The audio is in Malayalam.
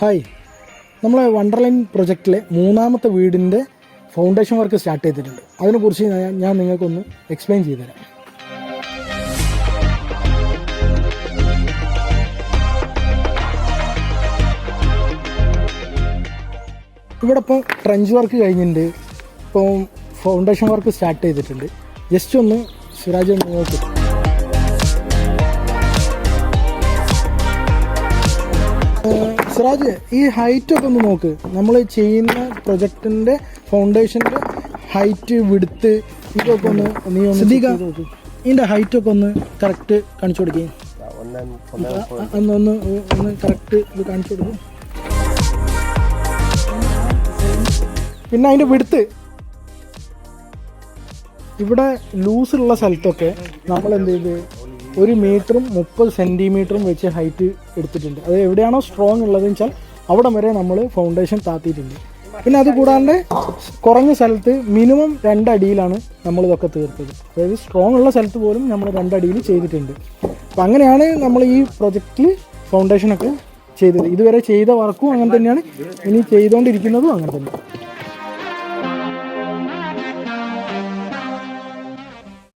ഹായ്, നമ്മളെ വണ്ടർലൈൻ പ്രൊജക്റ്റിലെ മൂന്നാമത്തെ വീടിൻ്റെ ഫൗണ്ടേഷൻ വർക്ക് സ്റ്റാർട്ട് ചെയ്തിട്ടുണ്ട്. അതിനെക്കുറിച്ച് ഞാൻ നിങ്ങൾക്കൊന്ന് എക്സ്പ്ലെയിൻ ചെയ്തുതരാം. ഇവിടെ ഇപ്പോൾ ട്രഞ്ച് വർക്ക് കഴിഞ്ഞിട്ടുണ്ട്. ഇപ്പോൾ ഫൗണ്ടേഷൻ വർക്ക് സ്റ്റാർട്ട് ചെയ്തിട്ടുണ്ട്. ജസ്റ്റ് ഒന്ന് സിറാജ് നോക്കി. സിറാജ്, ഈ ഹൈറ്റൊക്കെ ഒന്ന് നോക്ക്. നമ്മൾ ചെയ്യുന്ന പ്രൊജക്റ്റിൻ്റെ ഫൗണ്ടേഷൻ്റെ ഹൈറ്റ്, വിഡ്ത്ത്, ഇതൊക്കെ ഒന്ന് നീ ഒന്ന് നോക്ക്. ഇതിൻ്റെ ഹൈറ്റൊക്കെ ഒന്ന് കറക്റ്റ് കാണിച്ചു കൊടുക്കുക. ഒന്ന് കറക്റ്റ് ഇത് കാണിച്ചു കൊടുക്കും. പിന്നെ അതിൻ്റെ വിഡ്ത്ത്, ഇവിടെ ലൂസുള്ള സ്ഥലത്തൊക്കെ നമ്മൾ എന്ത് ചെയ്ത് 1 മീറ്ററും 30 സെൻറ്റിമീറ്ററും വെച്ച് ഹൈറ്റ് എടുത്തിട്ടുണ്ട്. അത് എവിടെയാണോ സ്ട്രോങ് ഉള്ളതെന്ന് വെച്ചാൽ അവിടെ വരെ നമ്മൾ ഫൗണ്ടേഷൻ താത്തിയിട്ടുണ്ട്. പിന്നെ അത് കൂടാണ്ട് കുറഞ്ഞ സ്ഥലത്ത് മിനിമം 2 അടിയിലാണ് നമ്മളിതൊക്കെ തീർത്തത്. അതായത് സ്ട്രോങ് ഉള്ള സ്ഥലത്ത് പോലും നമ്മൾ 2 അടിയിൽ ചെയ്തിട്ടുണ്ട്. അപ്പം അങ്ങനെയാണ് നമ്മൾ ഈ പ്രൊജക്റ്റിൽ ഫൗണ്ടേഷനൊക്കെ ചെയ്തത്. ഇതുവരെ ചെയ്ത വർക്കും അങ്ങനെ തന്നെയാണ്, ഇനി ചെയ്തുകൊണ്ടിരിക്കുന്നതും അങ്ങനെ തന്നെ.